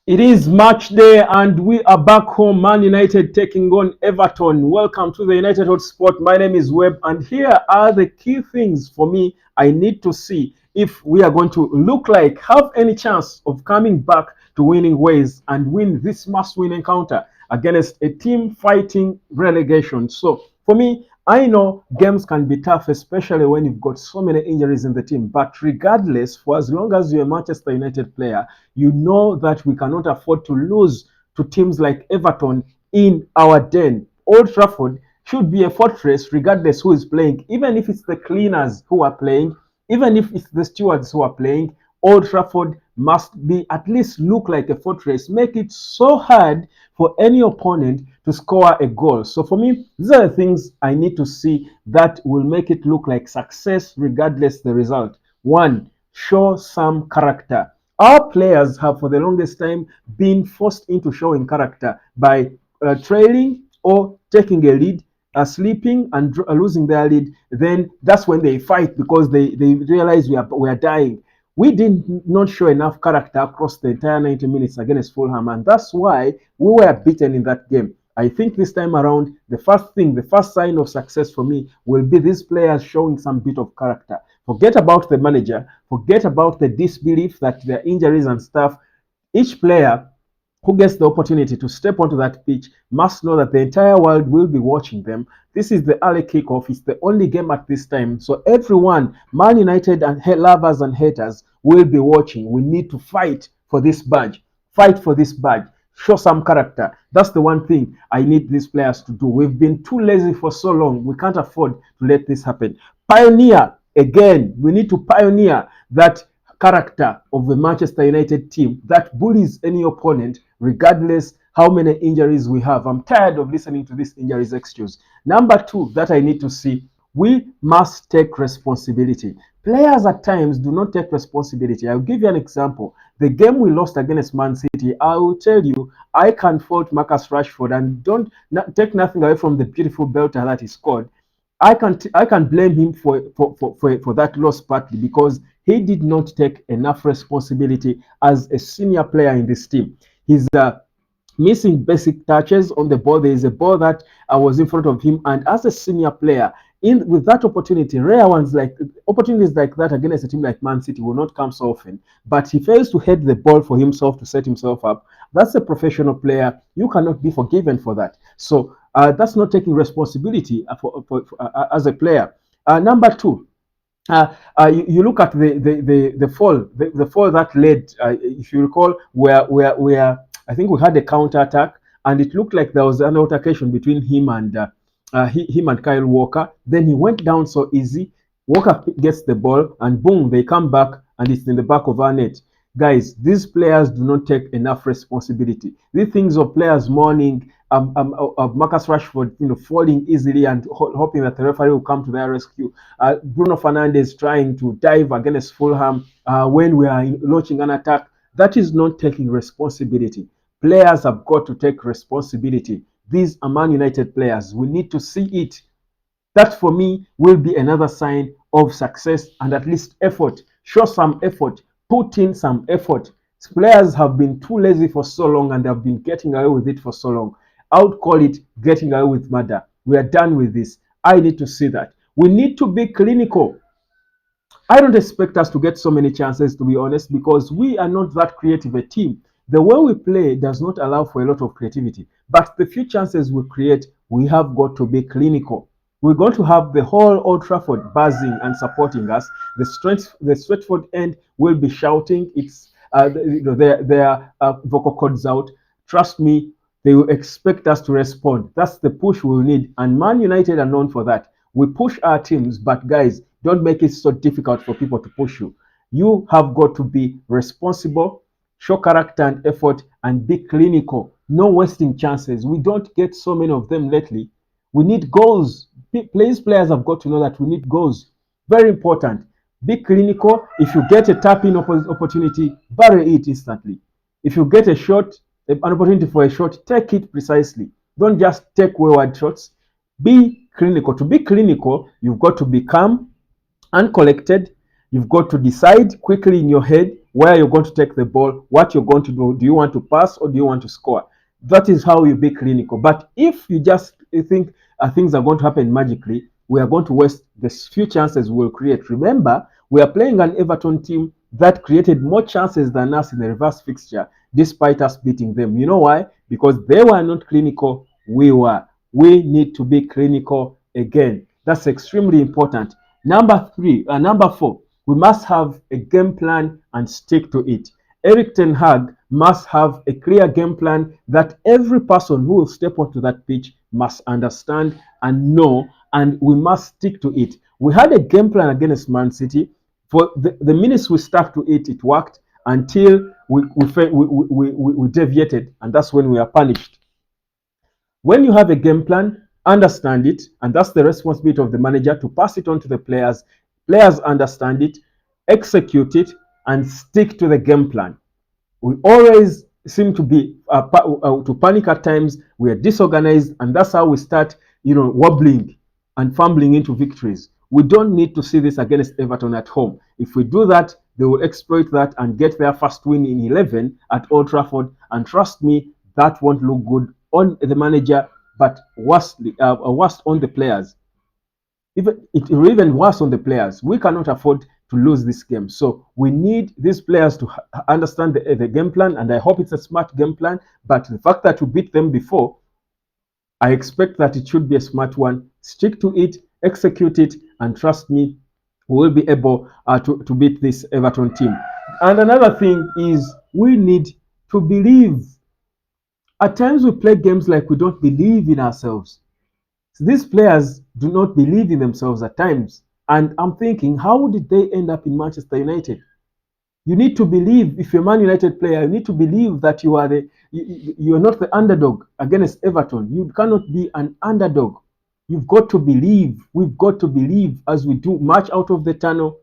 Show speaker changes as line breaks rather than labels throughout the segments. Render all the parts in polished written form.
It is match day and we are back home. Man United taking on Everton. Welcome to the United Hotspot. My name is Webb, and here are the key things for me I need to see if we are going to look like have any chance of coming back to winning ways and win this must-win encounter against a team fighting relegation. So for me, I know games can be tough, especially when you've got so many injuries in the team. But regardless, for as long as you're a Manchester United player, you know that we cannot afford to lose to teams like Everton in our den. Old Trafford should be a fortress regardless who is playing, even if it's the cleaners who are playing, even if it's the stewards who are playing. Old Trafford must be at least look like a fortress, make it so hard for any opponent to score a goal. So for me, these are the things I need to see that will make it look like success regardless the result. One, show some character. Our players have for the longest time been forced into showing character by trailing or taking a lead, sleeping and losing their lead. Then that's when they fight because they realize we are dying. We did not show enough character across the entire 90 minutes against Fulham, and that's why we were beaten in that game. I think this time around, the first sign of success for me will be these players showing some bit of character. Forget about the manager, forget about the disbelief that their injuries and stuff. Each player who gets the opportunity to step onto that pitch must know that the entire world will be watching them. This is the early kickoff. It's the only game at this time. So everyone, Man United and lovers and haters, will be watching. We need to fight for this badge. Fight for this badge. Show some character. That's the one thing I need these players to do. We've been too lazy for so long. We can't afford to let this happen. Pioneer again. We need to pioneer that character of the Manchester United team that bullies any opponent regardless how many injuries we have. I'm tired of listening to this injuries excuse. Number two that I need to see, we must take responsibility. Players at times do not take responsibility. I'll give you an example. The game we lost against Man City, I will tell you, I can fault Marcus Rashford and don't take nothing away from the beautiful belter that he scored. I can blame him for that loss partly because he did not take enough responsibility as a senior player in this team. He's missing basic touches on the ball. There is a ball that was in front of him, and as a senior player, in with that opportunity, rare ones like opportunities like that against a team like Man City will not come so often. But he fails to head the ball for himself to set himself up. That's a professional player. You cannot be forgiven for that. So that's not taking responsibility as a player. Number two, you look at the fall that led, if you recall, where I think we had a counter attack, and it looked like there was an altercation between him and Kyle Walker. Then he went down so easy. Walker gets the ball, and boom, they come back, and it's in the back of our net. Guys, these players do not take enough responsibility. These things of players mourning, of Marcus Rashford, falling easily and hoping that the referee will come to their rescue. Bruno Fernandes trying to dive against Fulham when we are launching an attack. That is not taking responsibility. Players have got to take responsibility. These are Man United players. We need to see it. That for me will be another sign of success and at least effort. Show some effort. Put in some effort. Players have been too lazy for so long and have been getting away with it for so long. I would call it getting away with murder. We are done with this. I need to see that. We need to be clinical. I don't expect us to get so many chances, to be honest, because we are not that creative a team. The way we play does not allow for a lot of creativity. But the few chances we create, we have got to be clinical. We're going to have the whole Old Trafford buzzing and supporting us. The Stretford end will be shouting its their vocal cords out. Trust me, they will expect us to respond. That's the push we'll need. And Man United are known for that. We push our teams, but guys, don't make it so difficult for people to push you. You have got to be responsible, show character and effort, and be clinical. No wasting chances. We don't get so many of them lately. We need goals. Players have got to know that we need goals. Very important. Be clinical. If you get a tap-in opportunity, bury it instantly. If you get an opportunity for a shot, take it precisely. Don't just take wayward shots. Be clinical. To be clinical, you've got to be calm and collected. You've got to decide quickly in your head. where you're going to take the ball, what you're going to do. Do you want to pass or do you want to score? That is how you be clinical. But if you just think things are going to happen magically, we are going to waste the few chances we'll create. Remember, we are playing an Everton team that created more chances than us in the reverse fixture, despite us beating them. You know why? Because they were not clinical, we were. We need to be clinical again. That's extremely important. Number four, we must have a game plan and stick to it. Eric Ten Hag must have a clear game plan that every person who will step onto that pitch must understand and know, and we must stick to it. We had a game plan against Man City. For the minutes we stuck to it, it worked until we deviated, and that's when we are punished. When you have a game plan, understand it, and that's the responsibility of the manager to pass it on to the players. Players understand it, execute it, and stick to the game plan. We always seem to be to panic at times. We are disorganized, and that's how we start, wobbling and fumbling into victories. We don't need to see this against Everton at home. If we do that, they will exploit that and get their first win in 11 at Old Trafford. And trust me, that won't look good on the manager, but worst on the players. Even worse on the players. We cannot afford to lose this game. So we need these players to understand the game plan, and I hope it's a smart game plan. But the fact that we beat them before, I expect that it should be a smart one. Stick to it, execute it, and trust me, we will be able to beat this Everton team. And another thing is we need to believe. At times we play games like we don't believe in ourselves. These players do not believe in themselves at times. And I'm thinking, how did they end up in Manchester United? You need to believe, if you're a Man United player, you need to believe that you are not the underdog against Everton. You cannot be an underdog. You've got to believe. We've got to believe as we do march out of the tunnel,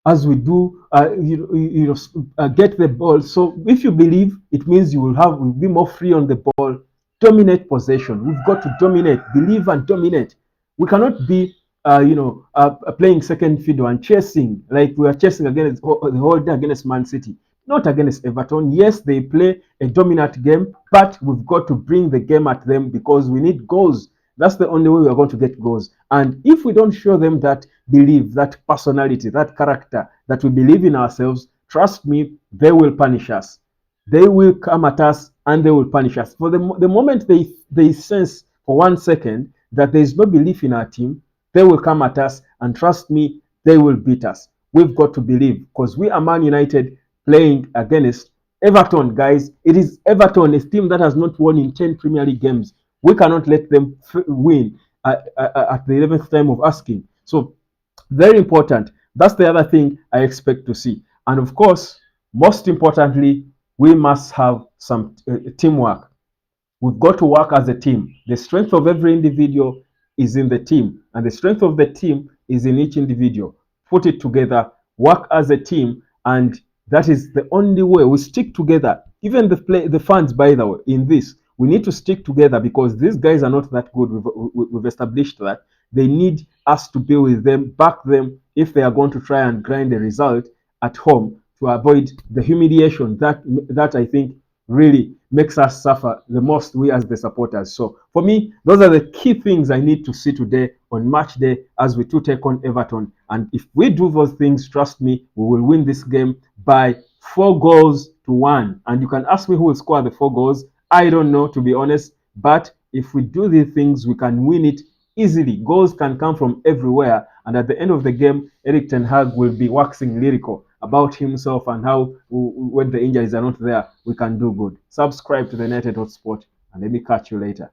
as we do get the ball. So if you believe, it means will be more free on the ball, dominate possession. We've got to dominate, believe and dominate. We cannot be playing second fiddle and chasing like we are chasing against the whole day against Man City, not against Everton. Yes, they play a dominant game, but we've got to bring the game at them because we need goals. That's the only way we are going to get goals. And if we don't show them that belief, that personality, that character, that we believe in ourselves, trust me, they will punish us. They will come at us and they will punish us. For the moment they sense for 1 second that there is no belief in our team, they will come at us, and trust me, they will beat us. We've got to believe, because we are Man United playing against Everton, guys. It is Everton, a team that has not won in 10 Premier League games. We cannot let them win at the 11th time of asking. So, very important. That's the other thing I expect to see. And of course, most importantly, we must have some teamwork. We've got to work as a team. The strength of every individual is in the team, and the strength of the team is in each individual. Put it together, work as a team, and that is the only way. We stick together. Even the fans, by the way, in this, we need to stick together because these guys are not that good. We've established that. They need us to be with them, back them if they are going to try and grind a result at home to avoid the humiliation that I think really makes us suffer the most, we as the supporters. So for me, those are the key things I need to see today on match day as we take on Everton. And if we do those things, trust me, we will win this game by 4-1. And you can ask me who will score the 4 goals. I don't know, to be honest. But if we do these things, we can win it easily. Goals can come from everywhere. And at the end of the game, Eric Ten Hag will be waxing lyrical about himself and how when the injuries are not there, we can do good. Subscribe to the United Hotspot and let me catch you later.